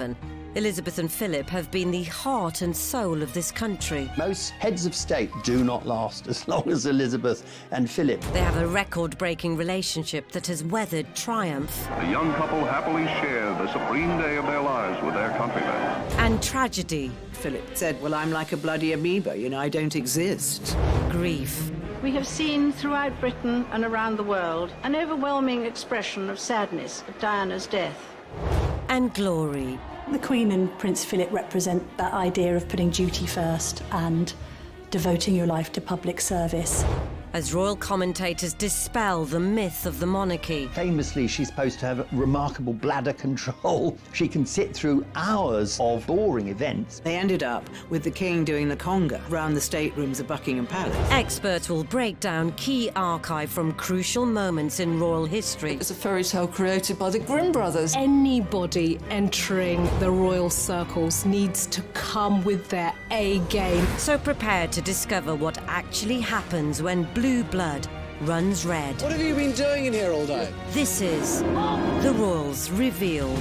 1907, Elizabeth and Philip have been the heart and soul of this country. Most heads of state do not last as long as Elizabeth and Philip. They have a record-breaking relationship that has weathered triumph. The young couple happily share the supreme day of their lives with their countrymen. And tragedy. Philip said, well, I'm like a bloody amoeba, you know, I don't exist. Grief. We have seen throughout Britain and around the world an overwhelming expression of sadness at Diana's death. And glory. The Queen and Prince Philip represent that idea of putting duty first and devoting your life to public service. As royal commentators dispel the myth of the monarchy. Famously, she's supposed to have remarkable bladder control. She can sit through hours of boring events. They ended up with the king doing the conga around the staterooms of Buckingham Palace. Experts will break down key archive from crucial moments in royal history. It's a fairy tale created by the Grimm brothers. Anybody entering the royal circles needs to come with their A game. So prepare to discover what actually happens when blue blood runs red. What have you been doing in here all day? This is The Royals Revealed.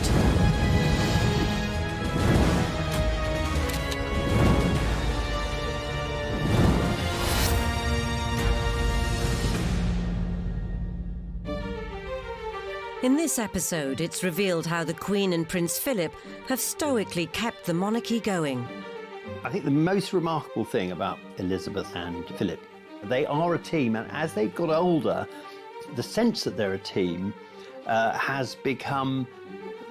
In this episode, it's revealed how the Queen and Prince Philip have stoically kept the monarchy going. I think the most remarkable thing about Elizabeth and Philip, they are a team, and as they've got older, the sense that they're a team has become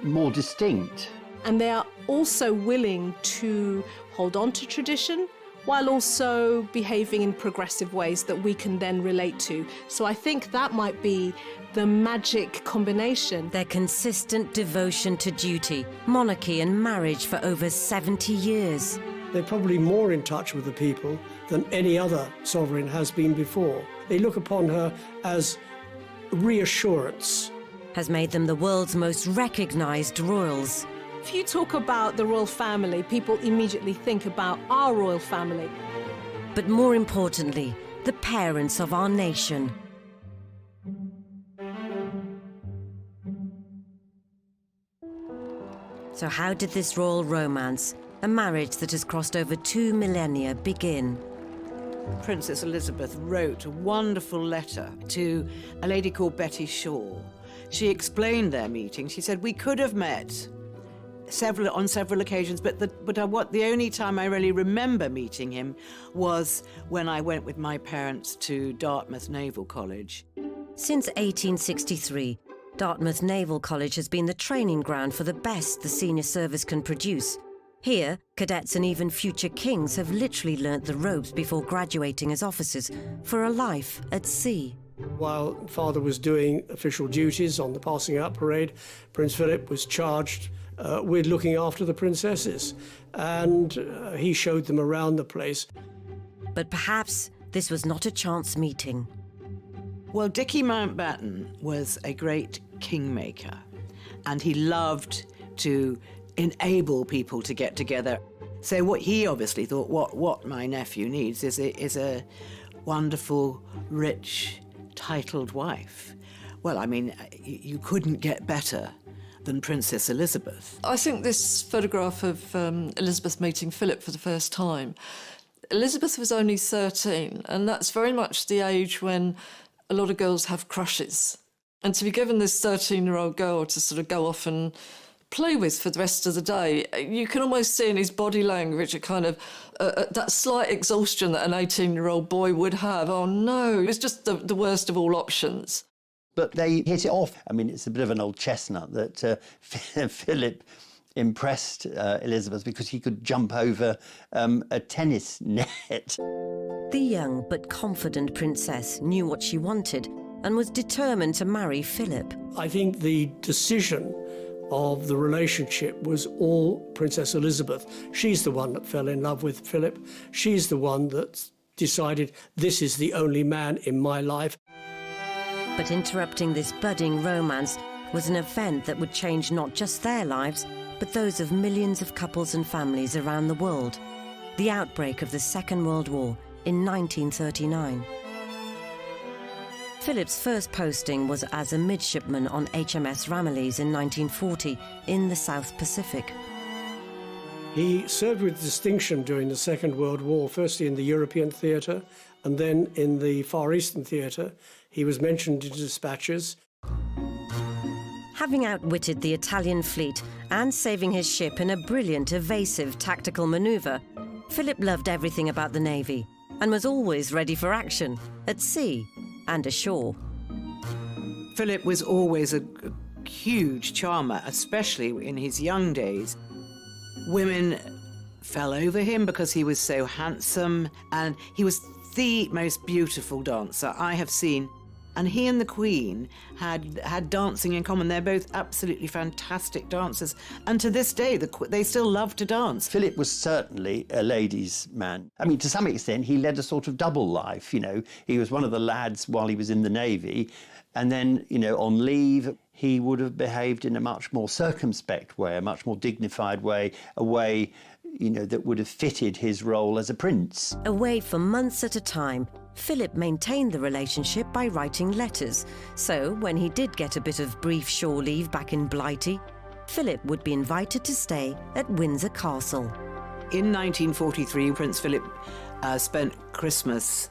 more distinct. And they are also willing to hold on to tradition while also behaving in progressive ways that we can then relate to. So I think that might be the magic combination. Their consistent devotion to duty, monarchy and marriage for over 70 years. They're probably more in touch with the people than any other sovereign has been before. They look upon her as reassurance. Has made them the world's most recognised royals. If you talk about the royal family, people immediately think about our royal family. But more importantly, the parents of our nation. So how did this royal romance, a marriage that has crossed over 2 millennia, begin? Princess Elizabeth wrote a wonderful letter to a lady called Betty Shaw. She explained their meeting. She said, we could have met on several occasions, but the only time I really remember meeting him was when I went with my parents to Dartmouth Naval College. Since 1863, Dartmouth Naval College has been the training ground for the best the senior service can produce. Here, cadets and even future kings have literally learnt the ropes before graduating as officers for a life at sea. While Father was doing official duties on the passing out parade, Prince Philip was charged with looking after the princesses, and he showed them around the place. But perhaps this was not a chance meeting. Well, Dickie Mountbatten was a great kingmaker, and he loved to enable people to get together. So what he obviously thought, what my nephew needs is a wonderful, rich, titled wife. Well, I mean, you couldn't get better than Princess Elizabeth. I think this photograph of Elizabeth meeting Philip for the first time, Elizabeth was only 13, and that's very much the age when a lot of girls have crushes. And to be given this 13-year-old girl to sort of go off and play with for the rest of the day, you can almost see in his body language a kind of that slight exhaustion that an 18-year-old boy would have. Oh no, it was just the worst of all options. But they hit it off. I mean, it's a bit of an old chestnut that Philip impressed Elizabeth because he could jump over a tennis net. The young but confident princess knew what she wanted and was determined to marry Philip. I think the decision of the relationship was all Princess Elizabeth. She's the one that fell in love with Philip. She's the one that decided, this is the only man in my life. But interrupting this budding romance was an event that would change not just their lives, but those of millions of couples and families around the world. The outbreak of the Second World War in 1939. Philip's first posting was as a midshipman on HMS Ramillies in 1940 in the South Pacific. He served with distinction during the Second World War, firstly in the European theatre and then in the Far Eastern theatre. He was mentioned in dispatches. Having outwitted the Italian fleet and saving his ship in a brilliant, evasive tactical manoeuvre, Philip loved everything about the Navy and was always ready for action, at sea and ashore. Philip was always a huge charmer, especially in his young days. Women fell over him because he was so handsome, and he was the most beautiful dancer I have seen. And he and the Queen had dancing in common. They're both absolutely fantastic dancers. And to this day, they still love to dance. Philip was certainly a ladies' man. I mean, to some extent, he led a sort of double life, you know. He was one of the lads while he was in the Navy. And then, you know, on leave, he would have behaved in a much more circumspect way, a much more dignified way, a way, you know, that would have fitted his role as a prince. Away for months at a time, Philip maintained the relationship by writing letters. So when he did get a bit of brief shore leave back in Blighty, Philip would be invited to stay at Windsor Castle. In 1943, Prince Philip spent Christmas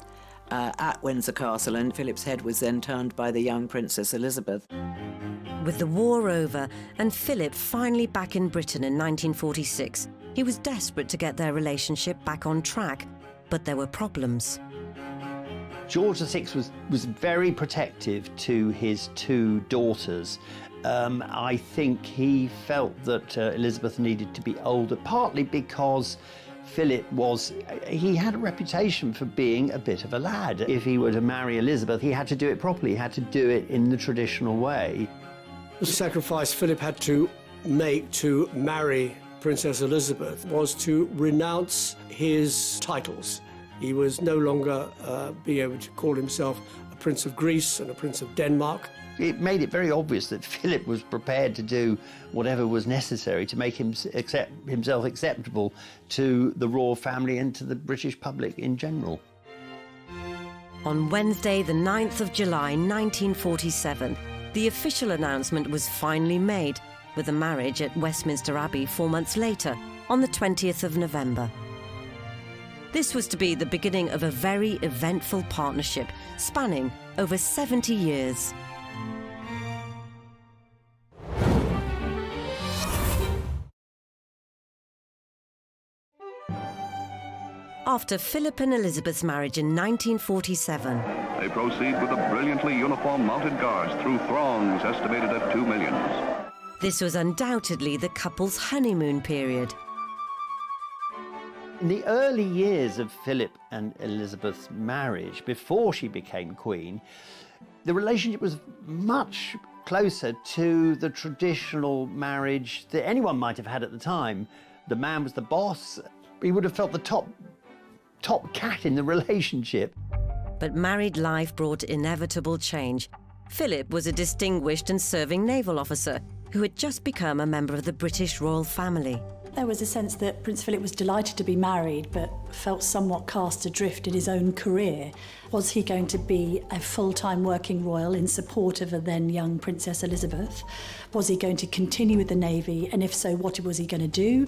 at Windsor Castle, and Philip's head was then turned by the young Princess Elizabeth. With the war over and Philip finally back in Britain in 1946, he was desperate to get their relationship back on track, but there were problems. George VI was very protective to his two daughters. I think he felt that Elizabeth needed to be older, partly because Philip he had a reputation for being a bit of a lad. If he were to marry Elizabeth, he had to do it properly. He had to do it in the traditional way. The sacrifice Philip had to make to marry Princess Elizabeth was to renounce his titles. He was no longer being able to call himself a Prince of Greece and a Prince of Denmark. It made it very obvious that Philip was prepared to do whatever was necessary to make himself acceptable to the royal family and to the British public in general. On Wednesday, the 9th of July, 1947, the official announcement was finally made, with the marriage at Westminster Abbey 4 months later, on the 20th of November. This was to be the beginning of a very eventful partnership spanning over 70 years. After Philip and Elizabeth's marriage in 1947, They proceed with a brilliantly uniformed mounted guards through throngs estimated at 2 millions. this was undoubtedly the couple's honeymoon period. In the early years of Philip and Elizabeth's marriage, before she became queen, the relationship was much closer to the traditional marriage that anyone might have had at the time. The man was the boss. He would have felt the top cat in the relationship. But married life brought inevitable change. Philip was a distinguished and serving naval officer who had just become a member of the British royal family. There was a sense that Prince Philip was delighted to be married, but felt somewhat cast adrift in his own career. Was he going to be a full-time working royal in support of a then young Princess Elizabeth? Was he going to continue with the Navy, and if so, what was he going to do?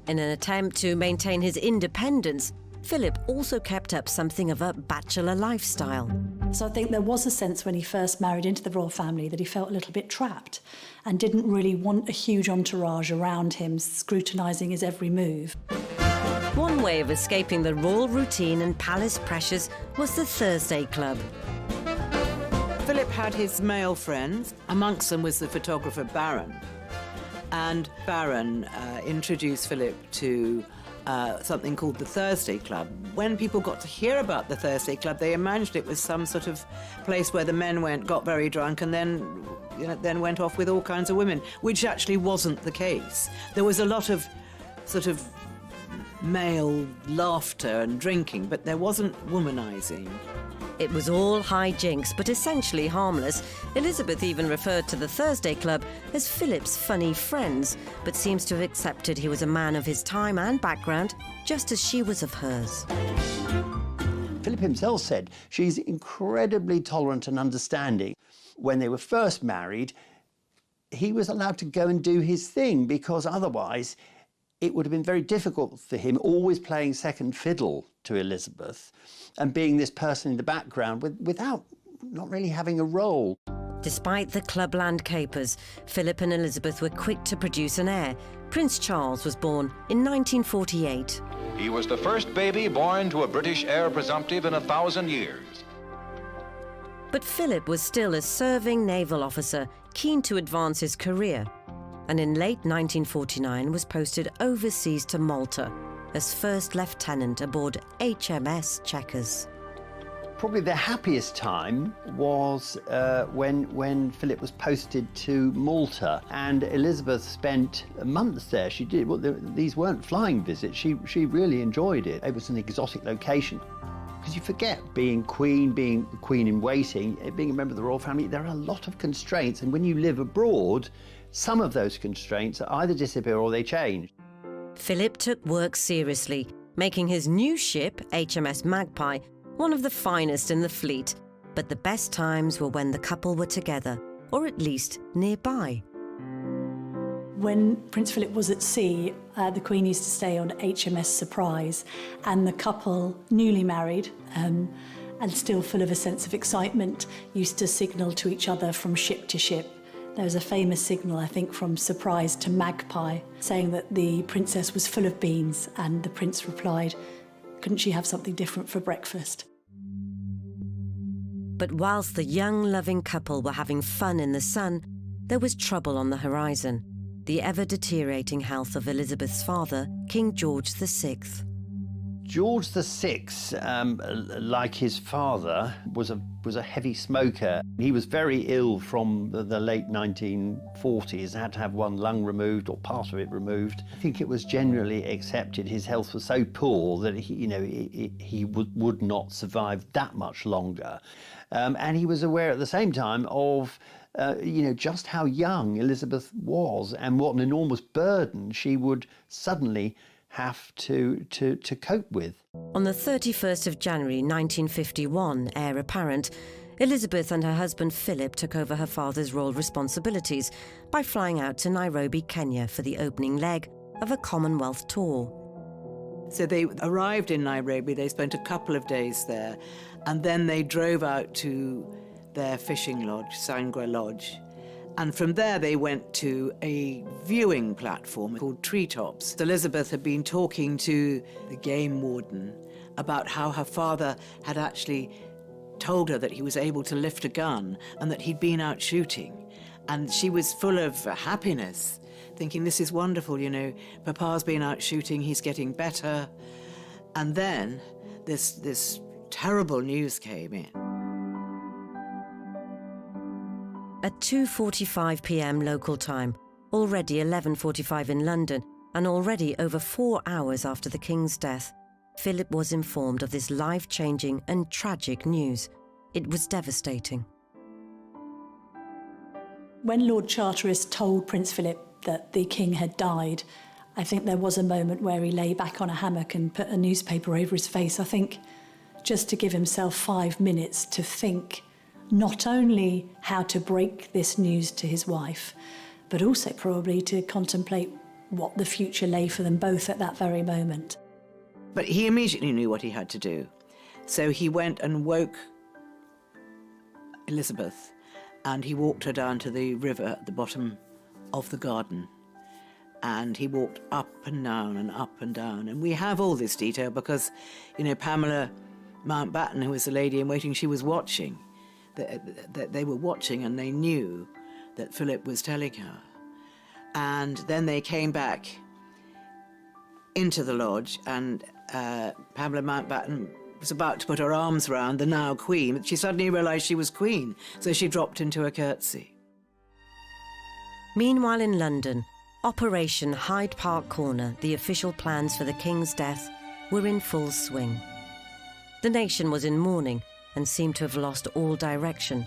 In an attempt to maintain his independence, Philip also kept up something of a bachelor lifestyle. So I think there was a sense when he first married into the royal family that he felt a little bit trapped and didn't really want a huge entourage around him scrutinising his every move. One way of escaping the royal routine and palace pressures was the Thursday Club. Philip had his male friends. Amongst them was the photographer Barron. And Barron introduced Philip to something called the Thursday Club. When people got to hear about the Thursday Club, they imagined it was some sort of place where the men got very drunk and then went off with all kinds of women, which actually wasn't the case. There was a lot of sort of male laughter and drinking, but there wasn't womanizing. It was all hijinks, but essentially harmless. Elizabeth even referred to the Thursday Club as Philip's funny friends, but seems to have accepted he was a man of his time and background, just as she was of hers. Philip himself said she's incredibly tolerant and understanding. When they were first married, he was allowed to go and do his thing because otherwise it would have been very difficult for him, always playing second fiddle to Elizabeth and being this person in the background without not really having a role. Despite the clubland capers, Philip and Elizabeth were quick to produce an heir. Prince Charles was born in 1948. He was the first baby born to a British heir presumptive in 1,000 years. But Philip was still a serving naval officer, keen to advance his career, and in late 1949 was posted overseas to Malta as first lieutenant aboard HMS Chequers. Probably the happiest time was when Philip was posted to Malta, and Elizabeth spent months there. She did. Well, these weren't flying visits. She really enjoyed it. It was an exotic location. Because you forget being queen in waiting, being a member of the royal family, there are a lot of constraints. And when you live abroad, some of those constraints either disappear or they change. Philip took work seriously, making his new ship, HMS Magpie, one of the finest in the fleet. But the best times were when the couple were together, or at least nearby. When Prince Philip was at sea, the Queen used to stay on HMS Surprise, and the couple, newly married and still full of a sense of excitement, used to signal to each other from ship to ship. There was a famous signal, I think, from Surprise to Magpie, saying that the princess was full of beans, and the prince replied, "Couldn't she have something different for breakfast?" But whilst the young, loving couple were having fun in the sun, there was trouble on the horizon. The ever-deteriorating health of Elizabeth's father, King George VI. George VI, like his father, was a heavy smoker. He was very ill from the late 1940s, had to have one lung removed or part of it removed. I think it was generally accepted his health was so poor that he would not survive that much longer. And he was aware at the same time of just how young Elizabeth was and what an enormous burden she would suddenly have to cope with. On the 31st of January 1951, heir apparent, Elizabeth and her husband Philip took over her father's royal responsibilities by flying out to Nairobi, Kenya for the opening leg of a Commonwealth tour. So they arrived in Nairobi, they spent a couple of days there, and then they drove out to their fishing lodge, Sangwa Lodge. And from there they went to a viewing platform called Treetops. Elizabeth had been talking to the game warden about how her father had actually told her that he was able to lift a gun and that he'd been out shooting. And she was full of happiness, thinking, this is wonderful, Papa's been out shooting, he's getting better. And then this terrible news came in. At 2:45 p.m. local time, already 11:45 in London, and already over 4 hours after the King's death, Philip was informed of this life-changing and tragic news. It was devastating. When Lord Charteris told Prince Philip that the King had died, I think there was a moment where he lay back on a hammock and put a newspaper over his face, I think, just to give himself 5 minutes to think not only how to break this news to his wife, but also probably to contemplate what the future lay for them both at that very moment. But he immediately knew what he had to do. So he went and woke Elizabeth, and he walked her down to the river at the bottom of the garden. And he walked up and down and up and down. And we have all this detail because, Pamela Mountbatten, who was the lady in waiting, she was watching. That they were watching, and they knew that Philip was telling her. And then they came back into the lodge, and Pamela Mountbatten was about to put her arms round the now Queen, but she suddenly realised she was Queen, so she dropped into a curtsy. Meanwhile in London, Operation Hyde Park Corner, the official plans for the King's death, were in full swing. The nation was in mourning and seemed to have lost all direction.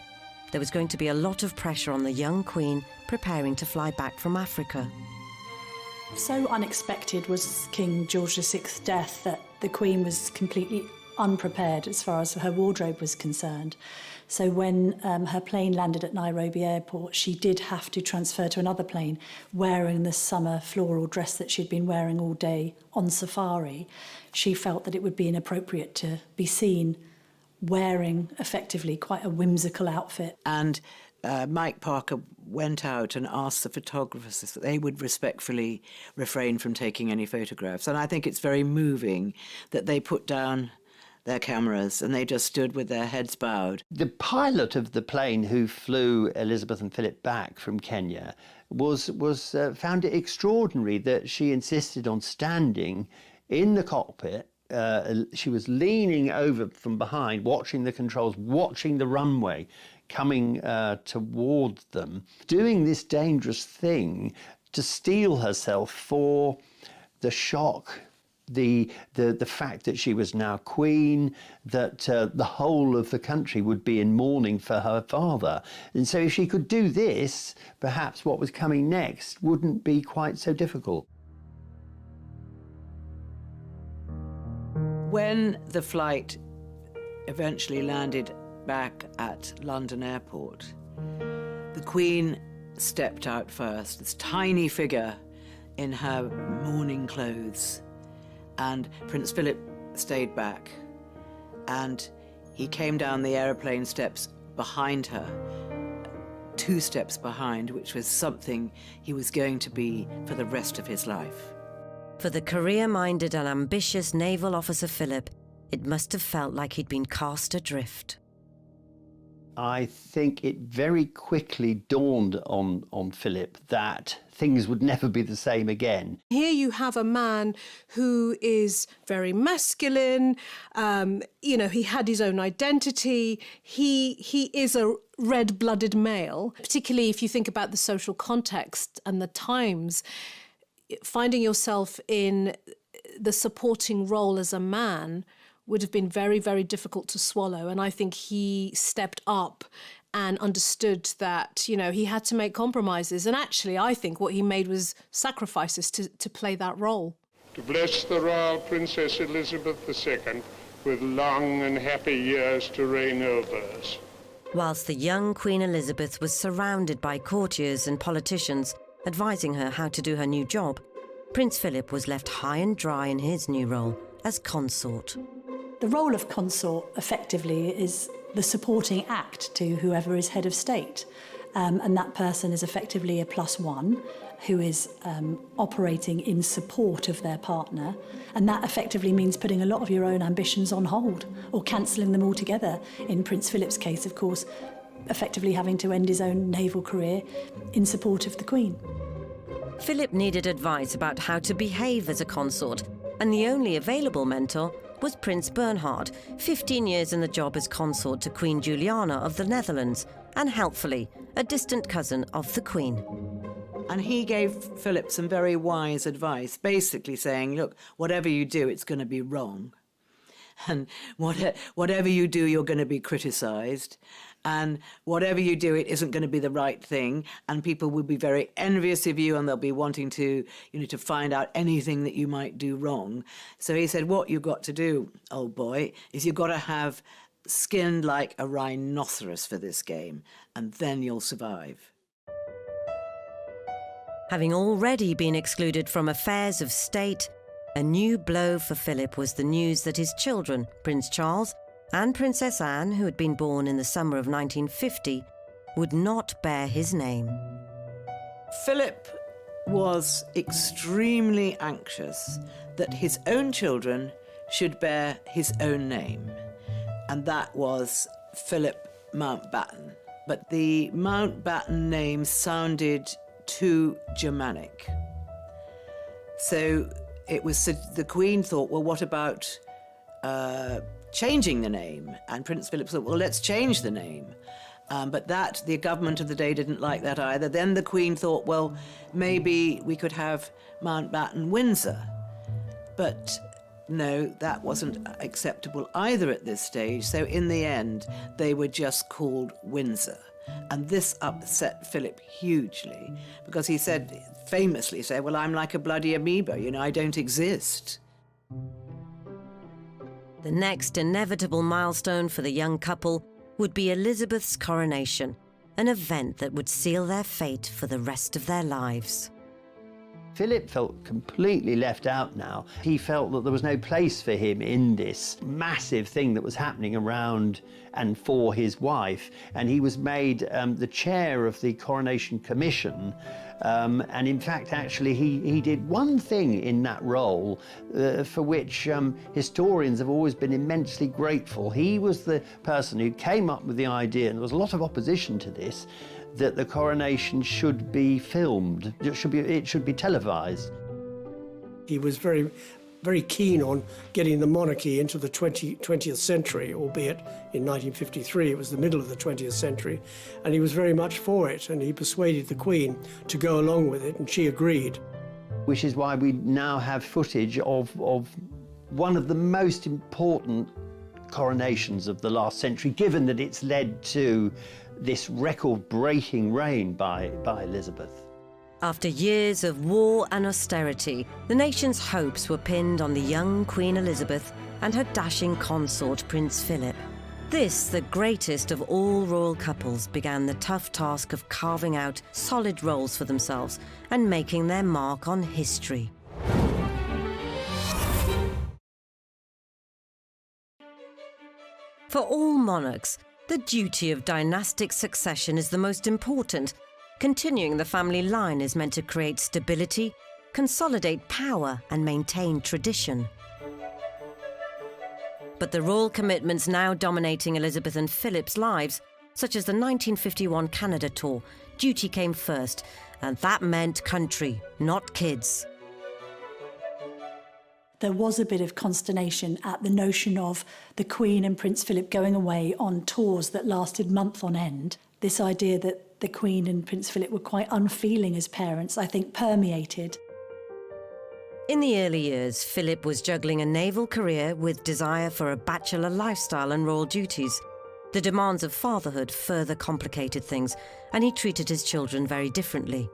There was going to be a lot of pressure on the young Queen preparing to fly back from Africa. So unexpected was King George VI's death that the Queen was completely unprepared as far as her wardrobe was concerned. So when her plane landed at Nairobi airport, she did have to transfer to another plane wearing the summer floral dress that she'd been wearing all day on safari. She felt that it would be inappropriate to be seen wearing effectively quite a whimsical outfit. And Mike Parker went out and asked the photographers that they would respectfully refrain from taking any photographs. And I think it's very moving that they put down their cameras and they just stood with their heads bowed. The pilot of the plane who flew Elizabeth and Philip back from Kenya found it extraordinary that she insisted on standing in the cockpit. She was leaning over from behind, watching the controls, watching the runway coming towards them, doing this dangerous thing to steel herself for the shock, the fact that she was now queen, that the whole of the country would be in mourning for her father. And so if she could do this, perhaps what was coming next wouldn't be quite so difficult. When the flight eventually landed back at London Airport, the Queen stepped out first, this tiny figure in her mourning clothes, and Prince Philip stayed back, and he came down the aeroplane steps behind her, 2 steps behind, which was something he was going to be for the rest of his life. For the career-minded and ambitious naval officer Philip, it must have felt like he'd been cast adrift. I think it very quickly dawned on Philip that things would never be the same again. Here you have a man who is very masculine. He had his own identity. He is a red-blooded male, particularly if you think about the social context and the times. Finding yourself in the supporting role as a man would have been very, very difficult to swallow. And I think he stepped up and understood that, he had to make compromises. And actually, I think what he made was sacrifices to play that role. To bless the Royal Princess Elizabeth II with long and happy years to reign over us. Whilst the young Queen Elizabeth was surrounded by courtiers and politicians advising her how to do her new job, Prince Philip was left high and dry in his new role as consort. The role of consort, effectively, is the supporting act to whoever is head of state. And that person is effectively a +1 who is operating in support of their partner. And that effectively means putting a lot of your own ambitions on hold or cancelling them altogether. In Prince Philip's case, of course, effectively having to end his own naval career in support of the Queen. Philip needed advice about how to behave as a consort, and the only available mentor was Prince Bernhard, 15 years in the job as consort to Queen Juliana of the Netherlands, and helpfully, a distant cousin of the Queen. And he gave Philip some very wise advice, basically saying, look, whatever you do, it's going to be wrong. And whatever you do, you're going to be criticised. And whatever you do, it isn't going to be the right thing. And people will be very envious of you and they'll be wanting to, to find out anything that you might do wrong. So he said, what you've got to do, old boy, is you've got to have skin like a rhinoceros for this game, and then you'll survive. Having already been excluded from affairs of state, a new blow for Philip was the news that his children, Prince Charles and Princess Anne, who had been born in the summer of 1950, would not bear his name. Philip was extremely anxious that his own children should bear his own name, and that was Philip Mountbatten. But the Mountbatten name sounded too Germanic. So the Queen thought, well, what about changing the name? And Prince Philip thought, well, let's change the name. But the government of the day didn't like that either. Then the Queen thought, well, maybe we could have Mountbatten Windsor. But no, that wasn't acceptable either at this stage. So in the end, they were just called Windsor. And this upset Philip hugely, because he famously said, well, I'm like a bloody amoeba, I don't exist. The next inevitable milestone for the young couple would be Elizabeth's coronation, an event that would seal their fate for the rest of their lives. Philip felt completely left out now. He felt that there was no place for him in this massive thing that was happening around and for his wife. And he was made the chair of the Coronation Commission. And in fact, actually, he did one thing in that role for which historians have always been immensely grateful. He was the person who came up with the idea, and there was a lot of opposition to this, that the coronation should be filmed, it should be televised. He was very, very keen on getting the monarchy into the 20th century, albeit in 1953 it was the middle of the 20th century, and he was very much for it, and he persuaded the Queen to go along with it, and she agreed. Which is why we now have footage of one of the most important coronations of the last century, given that it's led to this record-breaking reign by Elizabeth. After years of war and austerity, the nation's hopes were pinned on the young Queen Elizabeth and her dashing consort, Prince Philip. This, the greatest of all royal couples, began the tough task of carving out solid roles for themselves and making their mark on history. For all monarchs, the duty of dynastic succession is the most important. Continuing the family line is meant to create stability, consolidate power, and maintain tradition. But the royal commitments now dominating Elizabeth and Philip's lives, such as the 1951 Canada tour, duty came first, and that meant country, not kids. There was a bit of consternation at the notion of the Queen and Prince Philip going away on tours that lasted month on end. This idea that the Queen and Prince Philip were quite unfeeling as parents, I think, permeated. In the early years, Philip was juggling a naval career with desire for a bachelor lifestyle and royal duties. The demands of fatherhood further complicated things, and he treated his children very differently.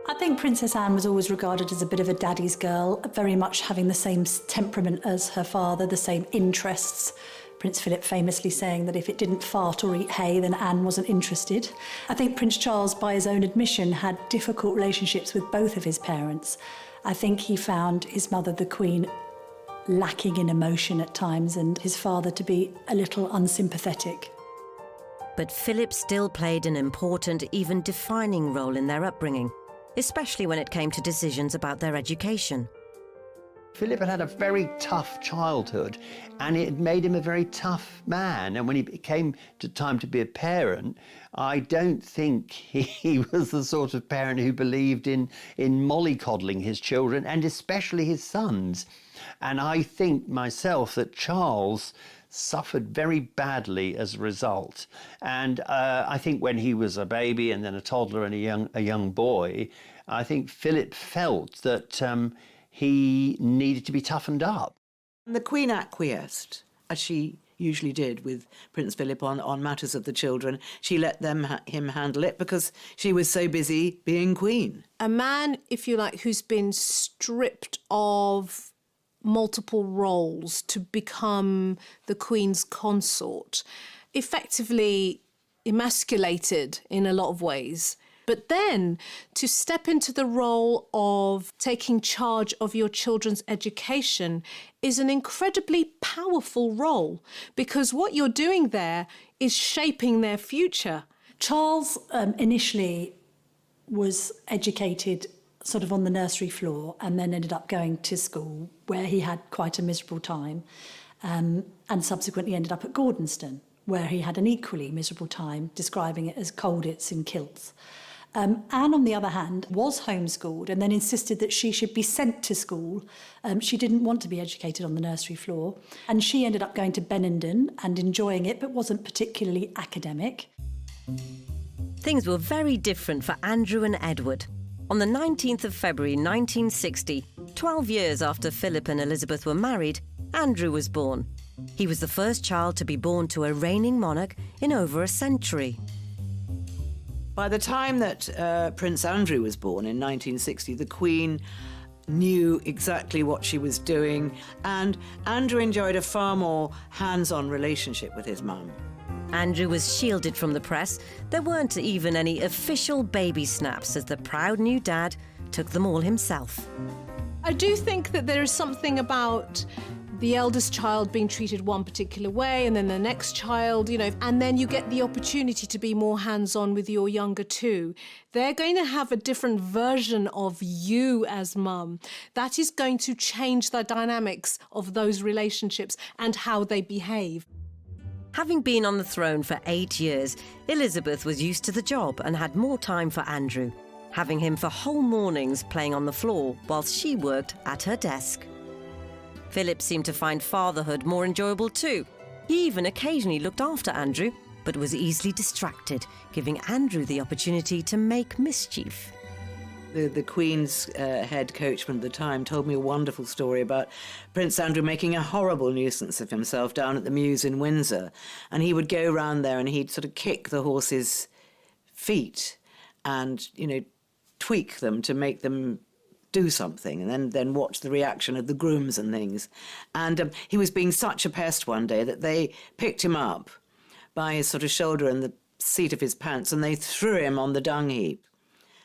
I think Princess Anne was always regarded as a bit of a daddy's girl, very much having the same temperament as her father, the same interests. Prince Philip famously saying that if it didn't fart or eat hay, then Anne wasn't interested. I think Prince Charles, by his own admission, had difficult relationships with both of his parents. I think he found his mother, the Queen, lacking in emotion at times, and his father to be a little unsympathetic. But Philip still played an important, even defining role in their upbringing, especially when it came to decisions about their education. Philip had had a very tough childhood, and it made him a very tough man. And when he came to time to be a parent, I don't think he was the sort of parent who believed in mollycoddling his children, and especially his sons. And I think myself that Charles suffered very badly as a result. And I think when he was a baby and then a toddler and a young boy, I think Philip felt that he needed to be toughened up. The Queen acquiesced, as she usually did with Prince Philip on matters of the children. She let him handle it because she was so busy being Queen. A man, if you like, who's been stripped of multiple roles to become the Queen's consort, effectively emasculated in a lot of ways. But then to step into the role of taking charge of your children's education is an incredibly powerful role, because what you're doing there is shaping their future. Charles initially was educated sort of on the nursery floor and then ended up going to school where he had quite a miserable time, and subsequently ended up at Gordonston, where he had an equally miserable time, describing it as coldits in kilts. Anne, on the other hand, was homeschooled and then insisted that she should be sent to school. She didn't want to be educated on the nursery floor, and she ended up going to Benenden and enjoying it, but wasn't particularly academic. Things were very different for Andrew and Edward. On the 19th of February 1960, 12 years after Philip and Elizabeth were married, Andrew was born. He was the first child to be born to a reigning monarch in over a century. By the time that Prince Andrew was born in 1960, the Queen knew exactly what she was doing, and Andrew enjoyed a far more hands-on relationship with his mum. Andrew was shielded from the press. There weren't even any official baby snaps as the proud new dad took them all himself. I do think that there is something about the eldest child being treated one particular way and then the next child, and then you get the opportunity to be more hands-on with your younger two. They're going to have a different version of you as mum. That is going to change the dynamics of those relationships and how they behave. Having been on the throne for 8 years, Elizabeth was used to the job and had more time for Andrew, having him for whole mornings playing on the floor whilst she worked at her desk. Philip seemed to find fatherhood more enjoyable too. He even occasionally looked after Andrew, but was easily distracted, giving Andrew the opportunity to make mischief. The Queen's head coachman at the time told me a wonderful story about Prince Andrew making a horrible nuisance of himself down at the Mews in Windsor. And he would go round there and he'd sort of kick the horses' feet and, tweak them to make them do something, and then watch the reaction of the grooms and things. And he was being such a pest one day that they picked him up by his sort of shoulder and the seat of his pants, and they threw him on the dung heap.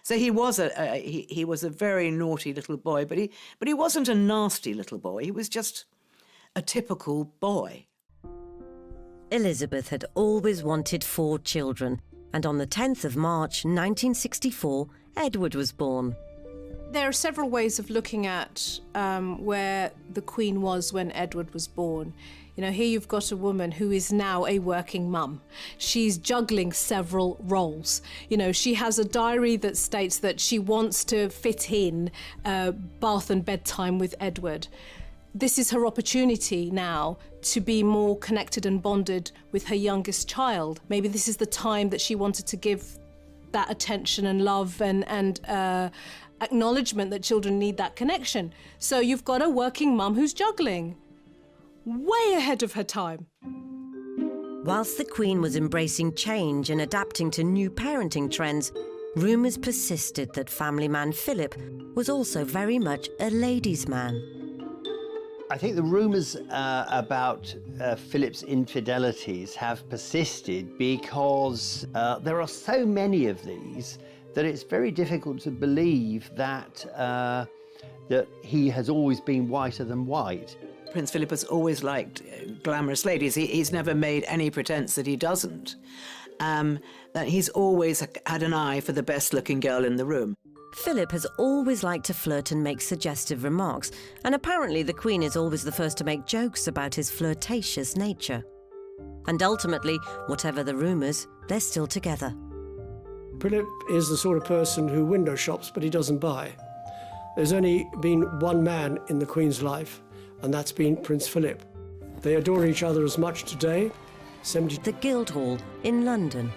So he was a very naughty little boy, but he wasn't a nasty little boy. He was just a typical boy. Elizabeth had always wanted 4 children, and on the 10th of March 1964, Edward was born. There are several ways of looking at where the Queen was when Edward was born. Here you've got a woman who is now a working mum. She's juggling several roles. She has a diary that states that she wants to fit in bath and bedtime with Edward. This is her opportunity now to be more connected and bonded with her youngest child. Maybe this is the time that she wanted to give that attention and love and acknowledgement that children need that connection. So you've got a working mum who's juggling. Way ahead of her time. Whilst the Queen was embracing change and adapting to new parenting trends, rumours persisted that family man Philip was also very much a ladies' man. I think the rumours about Philip's infidelities have persisted because there are so many of these that it's very difficult to believe that he has always been whiter than white. Prince Philip has always liked glamorous ladies. He's never made any pretense that he doesn't. That he's always had an eye for the best-looking girl in the room. Philip has always liked to flirt and make suggestive remarks, and apparently the Queen is always the first to make jokes about his flirtatious nature. And ultimately, whatever the rumours, they're still together. Philip is the sort of person who window shops, but he doesn't buy. There's only been one man in the Queen's life, and that's been Prince Philip. They adore each other as much today. The Guildhall in London.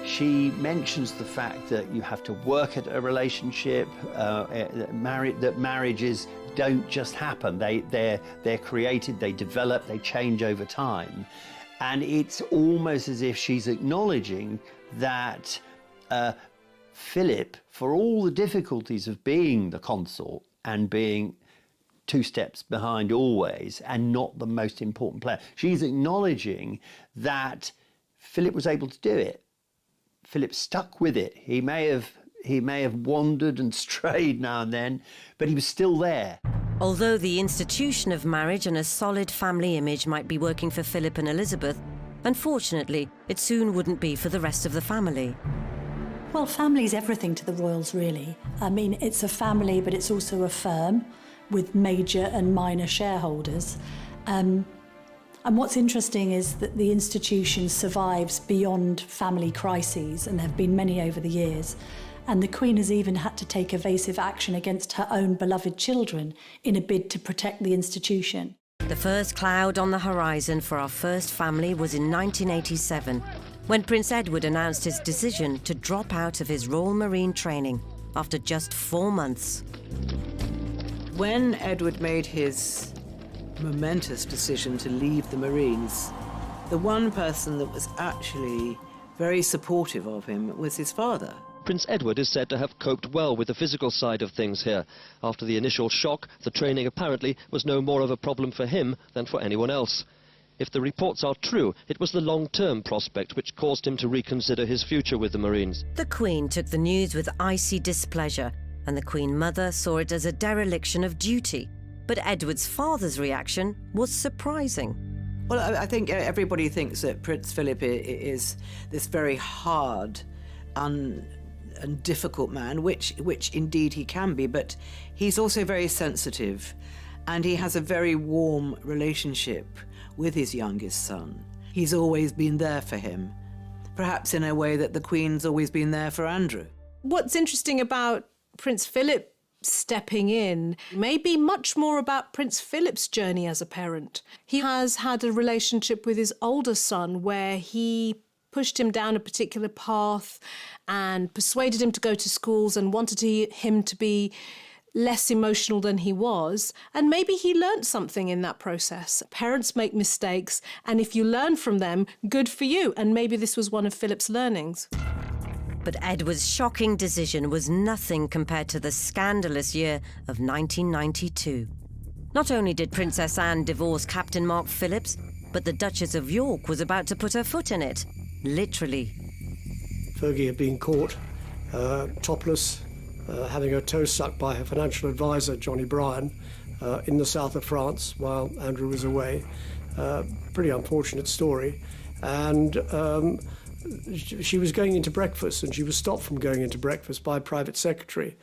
She mentions the fact that you have to work at a relationship, that marriages don't just happen. They're created, they develop, they change over time. And it's almost as if she's acknowledging that Philip, for all the difficulties of being the consort and being 2 steps behind always and not the most important player, she's acknowledging that Philip was able to do it. Philip stuck with it. He may have wandered and strayed now and then, but he was still there. Although the institution of marriage and a solid family image might be working for Philip and Elizabeth, unfortunately, it soon wouldn't be for the rest of the family. Well, family's everything to the royals, really. I mean, it's a family, but it's also a firm with major and minor shareholders. And what's interesting is that the institution survives beyond family crises, and there have been many over the years. And the Queen has even had to take evasive action against her own beloved children in a bid to protect the institution. The first cloud on the horizon for our first family was in 1987, when Prince Edward announced his decision to drop out of his Royal Marine training after just 4 months. When Edward made his momentous decision to leave the Marines, the one person that was actually very supportive of him was his father. Prince Edward is said to have coped well with the physical side of things here. After the initial shock, the training apparently was no more of a problem for him than for anyone else. If the reports are true, it was the long-term prospect which caused him to reconsider his future with the Marines. The Queen took the news with icy displeasure, and the Queen Mother saw it as a dereliction of duty. But Edward's father's reaction was surprising. Well, I think everybody thinks that Prince Philip is this very hard and difficult man, which indeed he can be, but he's also very sensitive, and he has a very warm relationship with his youngest son. He's always been there for him, perhaps in a way that the Queen's always been there for Andrew. What's interesting about Prince Philip stepping in may be much more about Prince Philip's journey as a parent. He has had a relationship with his older son where he pushed him down a particular path and persuaded him to go to schools and wanted him to be less emotional than he was, and maybe he learnt something in that process. Parents make mistakes, and if you learn from them, good for you, and maybe this was one of Philip's learnings. But Edward's shocking decision was nothing compared to the scandalous year of 1992. Not only did Princess Anne divorce Captain Mark Phillips, but the Duchess of York was about to put her foot in it. Literally. Fergie had been caught topless, having her toe sucked by her financial advisor, Johnny Bryan, in the south of France while Andrew was away. Pretty unfortunate story. And she was going into breakfast, and she was stopped from going into breakfast by a private secretary,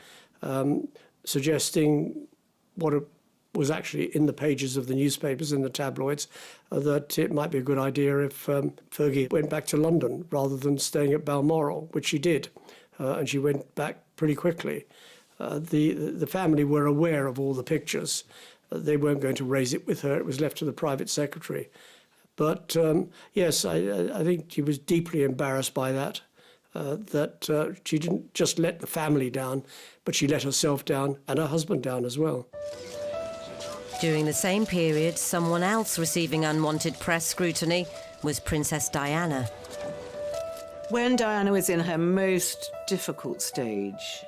suggesting what was actually in the pages of the newspapers, in the tabloids, that it might be a good idea if Fergie went back to London rather than staying at Balmoral, which she did. And she went back pretty quickly. The family were aware of all the pictures. They weren't going to raise it with her. It was left to the private secretary. But yes, I think she was deeply embarrassed by that, that she didn't just let the family down, but she let herself down and her husband down as well. During the same period, someone else receiving unwanted press scrutiny was Princess Diana. When Diana was in her most difficult stage,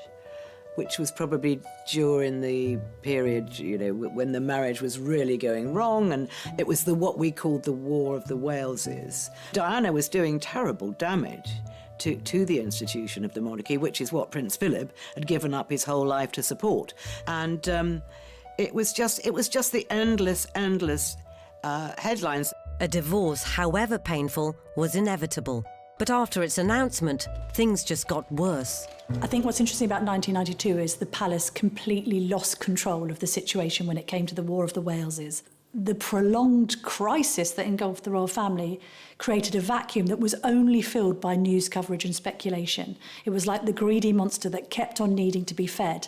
which was probably during the period, you know, when the marriage was really going wrong, and it was what we called the War of the Waleses. Diana was doing terrible damage to the institution of the monarchy, which is what Prince Philip had given up his whole life to support. And it was just the endless headlines. A divorce, however painful, was inevitable. But after its announcement, things just got worse. I think what's interesting about 1992 is the palace completely lost control of the situation when it came to the War of the Waleses. The prolonged crisis that engulfed the royal family created a vacuum that was only filled by news coverage and speculation. It was like the greedy monster that kept on needing to be fed.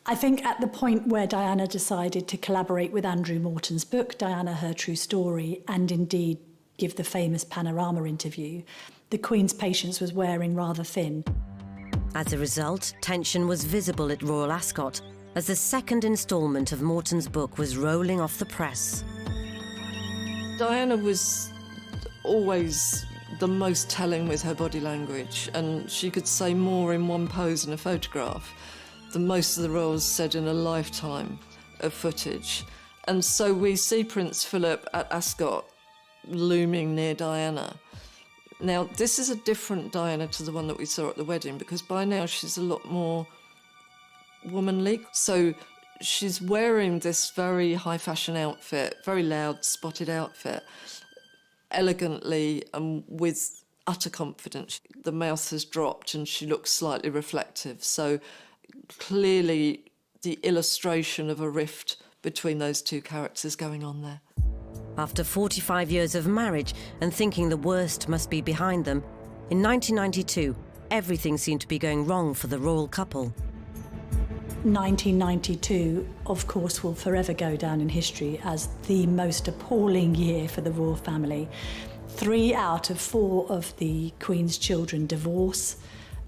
I think at the point where Diana decided to collaborate with Andrew Morton's book, Diana, Her True Story, and indeed give the famous Panorama interview, the Queen's patience was wearing rather thin. As a result, tension was visible at Royal Ascot as the second instalment of Morton's book was rolling off the press. Diana was always the most telling with her body language, and she could say more in one pose in a photograph than most of the royals said in a lifetime of footage. And so we see Prince Philip at Ascot looming near Diana. Now, this is a different Diana to the one that we saw at the wedding, because by now she's a lot more womanly. So she's wearing this very high-fashion outfit, very loud, spotted outfit, elegantly and with utter confidence. The mouth has dropped and she looks slightly reflective. So clearly the illustration of a rift between those two characters going on there. After 45 years of marriage and thinking the worst must be behind them, in 1992, everything seemed to be going wrong for the royal couple. 1992, of course, will forever go down in history as the most appalling year for the royal family. 3 out of 4 of the Queen's children divorce.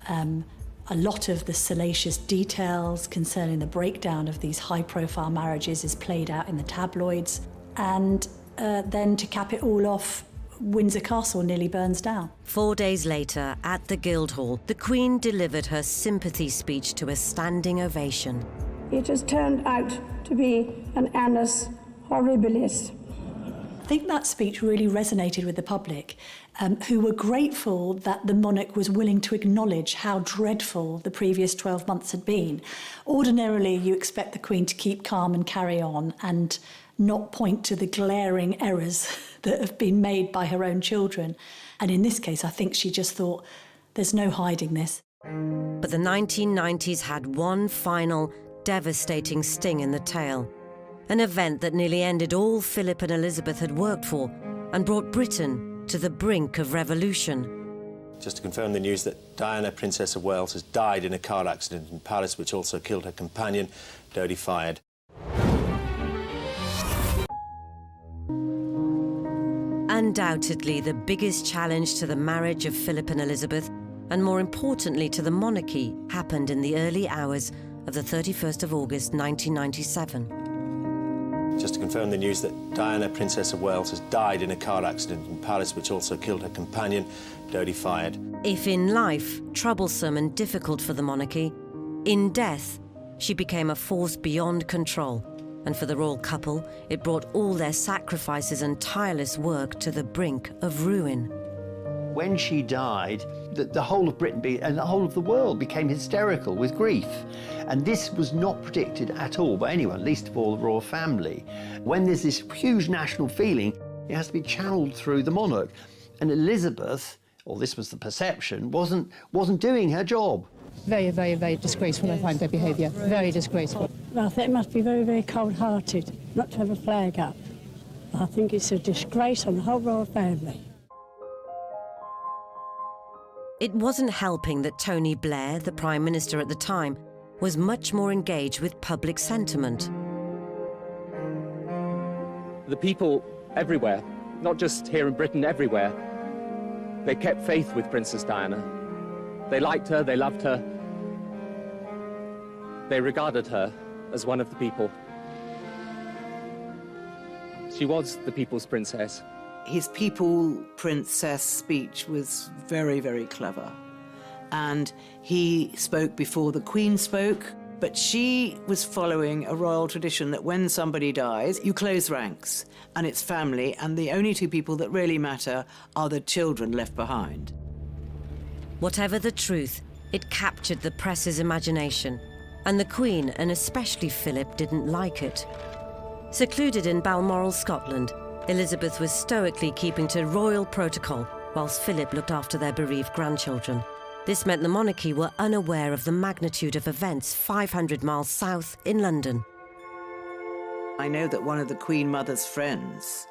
A lot of the salacious details concerning the breakdown of these high-profile marriages is played out in the tabloids. And then to cap it all off, Windsor Castle nearly burns down. 4 days later, at the Guildhall, the Queen delivered her sympathy speech to a standing ovation. It has turned out to be an annus horribilis. I think that speech really resonated with the public, who were grateful that the monarch was willing to acknowledge how dreadful the previous 12 months had been. Ordinarily, you expect the Queen to keep calm and carry on and not point to the glaring errors that have been made by her own children. And in this case, I think she just thought, there's no hiding this. But the 1990s had one final, devastating sting in the tail. An event that nearly ended all Philip and Elizabeth had worked for and brought Britain to the brink of revolution. Just to confirm the news that Diana, Princess of Wales, has died in a car accident in Paris, which also killed her companion, Dodi Fayed. Undoubtedly the biggest challenge to the marriage of Philip and Elizabeth, and more importantly to the monarchy, happened in the early hours of the 31st of August 1997. Just to confirm the news that Diana, Princess of Wales, has died in a car accident in Paris, which also killed her companion, Dodi Fayed. If in life troublesome and difficult for the monarchy, in death she became a force beyond control. And for the royal couple, it brought all their sacrifices and tireless work to the brink of ruin. When she died, the whole of Britain and the whole of the world became hysterical with grief. And this was not predicted at all by anyone, least of all the royal family. When there's this huge national feeling, it has to be channeled through the monarch. And Elizabeth, or this was the perception, wasn't doing her job. Very, very, very disgraceful, I find their behaviour. Very disgraceful. Well, I think it must be very, very cold-hearted not to have a flag up. I think it's a disgrace on the whole royal family. It wasn't helping that Tony Blair, the Prime Minister at the time, was much more engaged with public sentiment. The people everywhere, not just here in Britain, everywhere, they kept faith with Princess Diana. They liked her, they loved her. They regarded her as one of the people. She was the people's princess. His people princess speech was very, very clever. And he spoke before the Queen spoke, but she was following a royal tradition that when somebody dies, you close ranks, and it's family, and the only two people that really matter are the children left behind. Whatever the truth, it captured the press's imagination, and the Queen, and especially Philip, didn't like it. Secluded in Balmoral, Scotland, Elizabeth was stoically keeping to royal protocol, whilst Philip looked after their bereaved grandchildren. This meant the monarchy were unaware of the magnitude of events 500 miles south in London. I know that one of the Queen Mother's friends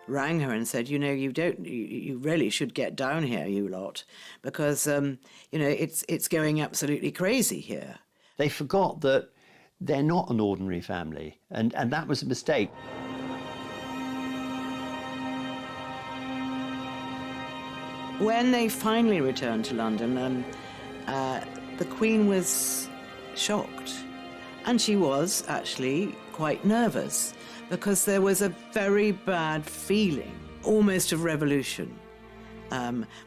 rang her and said, you know, you really should get down here, you lot, because, you know, it's going absolutely crazy here. They forgot that they're not an ordinary family, and that was a mistake. When they finally returned to London, the Queen was shocked. And she was actually quite nervous because there was a very bad feeling, almost of revolution,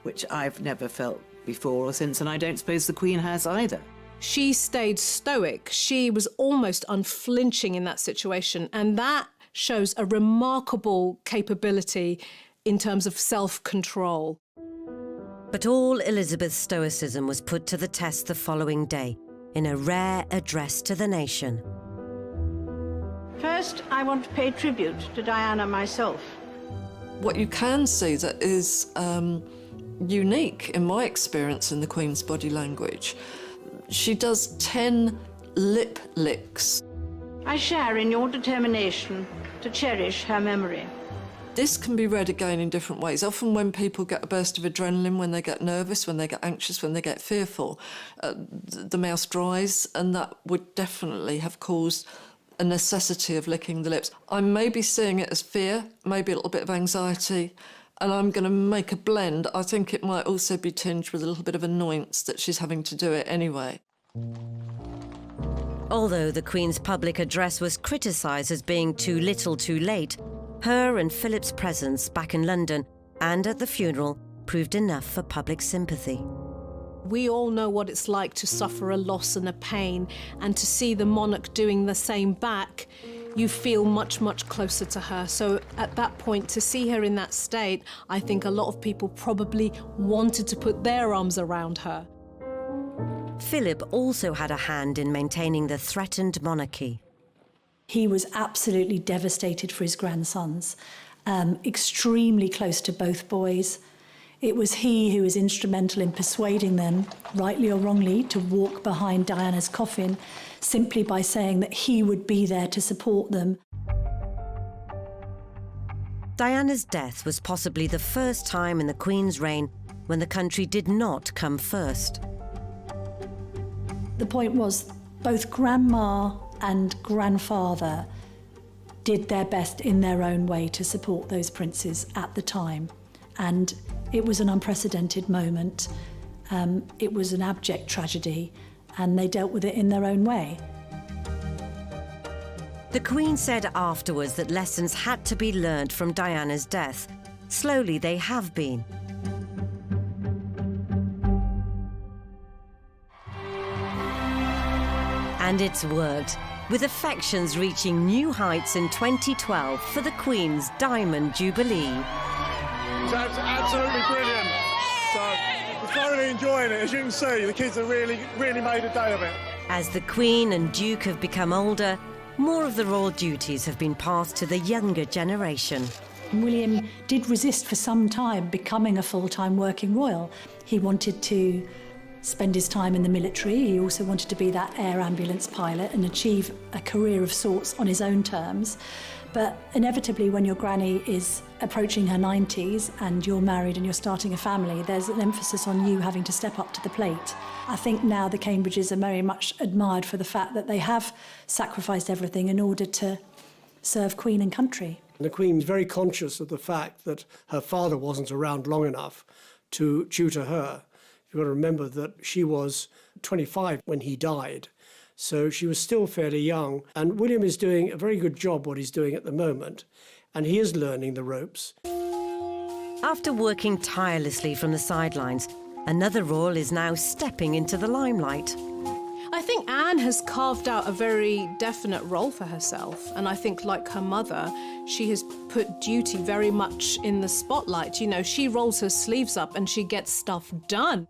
which I've never felt before or since, and I don't suppose the Queen has either. She stayed stoic. She was almost unflinching in that situation, and that shows a remarkable capability in terms of self-control. But all Elizabeth's stoicism was put to the test the following day, in a rare address to the nation. First, I want to pay tribute to Diana myself. What you can see that is unique in my experience in the Queen's body language, she does 10 lip licks. I share in your determination to cherish her memory. This can be read again in different ways. Often when people get a burst of adrenaline, when they get nervous, when they get anxious, when they get fearful, the mouth dries, and that would definitely have caused a necessity of licking the lips. I may be seeing it as fear, maybe a little bit of anxiety, and I'm going to make a blend. I think it might also be tinged with a little bit of annoyance that she's having to do it anyway. Although the Queen's public address was criticised as being too little too late, her and Philip's presence back in London and at the funeral proved enough for public sympathy. We all know what it's like to suffer a loss and a pain, and to see the monarch doing the same back, you feel much, much closer to her. So at that point, to see her in that state, I think a lot of people probably wanted to put their arms around her. Philip also had a hand in maintaining the threatened monarchy. He was absolutely devastated for his grandsons, extremely close to both boys. It was he who was instrumental in persuading them, rightly or wrongly, to walk behind Diana's coffin, simply by saying that he would be there to support them. Diana's death was possibly the first time in the Queen's reign when the country did not come first. The point was, both Grandma and Grandfather did their best in their own way to support those princes at the time. And it was an unprecedented moment. It was an abject tragedy, and they dealt with it in their own way. The Queen said afterwards that lessons had to be learned from Diana's death. Slowly they have been. And it's worked, with affections reaching new heights in 2012 for the Queen's Diamond Jubilee. It's absolutely brilliant. So we're thoroughly enjoying it. As you can see, the kids have really made a day of it. As the Queen and Duke have become older, more of the royal duties have been passed to the younger generation. William did resist for some time becoming a full-time working royal. He wanted to spend his time in the military. He also wanted to be that air ambulance pilot and achieve a career of sorts on his own terms. But inevitably, when your granny is approaching her 90s and you're married and you're starting a family, there's an emphasis on you having to step up to the plate. I think now the Cambridges are very much admired for the fact that they have sacrificed everything in order to serve Queen and country. The Queen's very conscious of the fact that her father wasn't around long enough to tutor her. You've got to remember that she was 25 when he died. So she was still fairly young, and William is doing a very good job what he's doing at the moment, and he is learning the ropes. After working tirelessly from the sidelines, another royal is now stepping into the limelight. I think Anne has carved out a very definite role for herself, and I think, like her mother, she has put duty very much in the spotlight. You know, she rolls her sleeves up and she gets stuff done.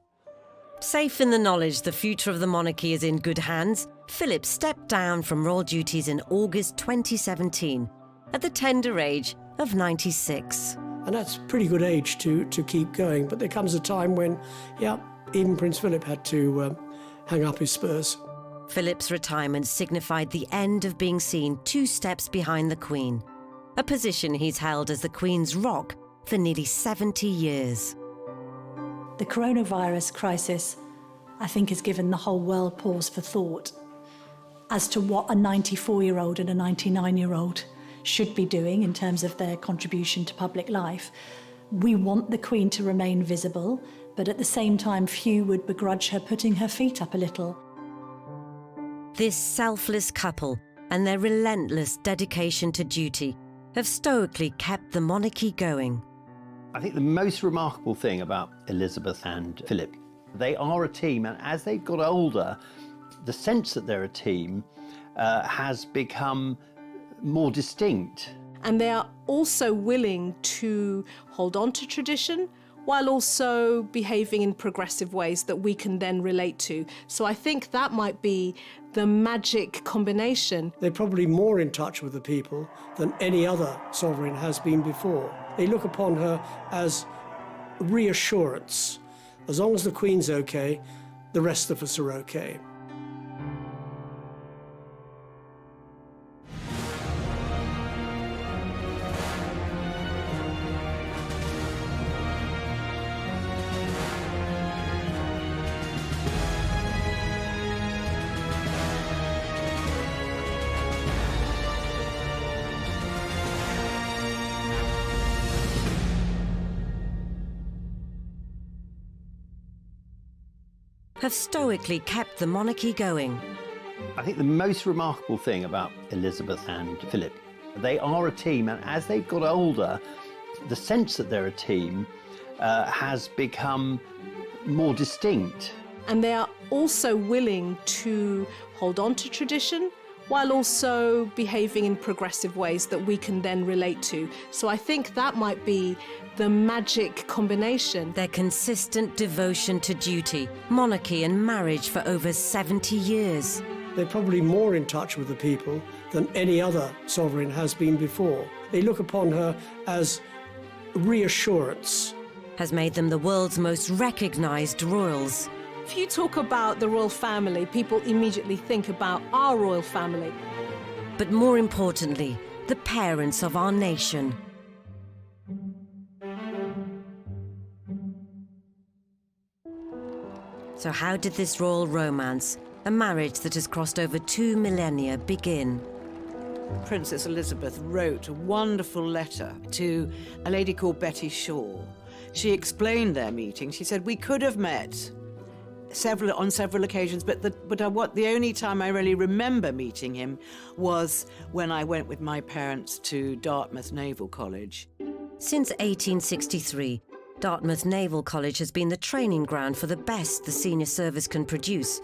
Safe in the knowledge the future of the monarchy is in good hands, Philip stepped down from royal duties in August 2017 at the tender age of 96. And that's a pretty good age to keep going, but there comes a time when, yeah, even Prince Philip had to hang up his spurs. Philip's retirement signified the end of being seen 2 steps behind the Queen, a position he's held as the Queen's rock for nearly 70 years. The coronavirus crisis, I think, has given the whole world pause for thought as to what a 94-year-old and a 99-year-old should be doing in terms of their contribution to public life. We want the Queen to remain visible, but at the same time, few would begrudge her putting her feet up a little. This selfless couple and their relentless dedication to duty have stoically kept the monarchy going. I think the most remarkable thing about Elizabeth and Philip, they are a team, and as they've got older, the sense that they're a team has become more distinct. And they are also willing to hold on to tradition while also behaving in progressive ways that we can then relate to. So I think that might be the magic combination. They're probably more in touch with the people than any other sovereign has been before. They look upon her as reassurance. As long as the Queen's okay, the rest of us are okay. Have stoically kept the monarchy going. I think the most remarkable thing about Elizabeth and Philip, they are a team, and as they've got older, the sense that they're a team has become more distinct. And they are also willing to hold on to tradition while also behaving in progressive ways that we can then relate to. So I think that might be the magic combination. Their consistent devotion to duty, monarchy and marriage for over 70 years. They're probably more in touch with the people than any other sovereign has been before. They look upon her as reassurance. Has made them the world's most recognised royals. If you talk about the royal family, people immediately think about our royal family. But more importantly, the parents of our nation. So how did this royal romance, a marriage that has crossed over 2 millennia, begin? Princess Elizabeth wrote a wonderful letter to a lady called Betty Shaw. She explained their meeting. She said, we could have met on several occasions, but the only time I really remember meeting him was when I went with my parents to Dartmouth Naval College. Since 1863, Dartmouth Naval College has been the training ground for the best the senior service can produce.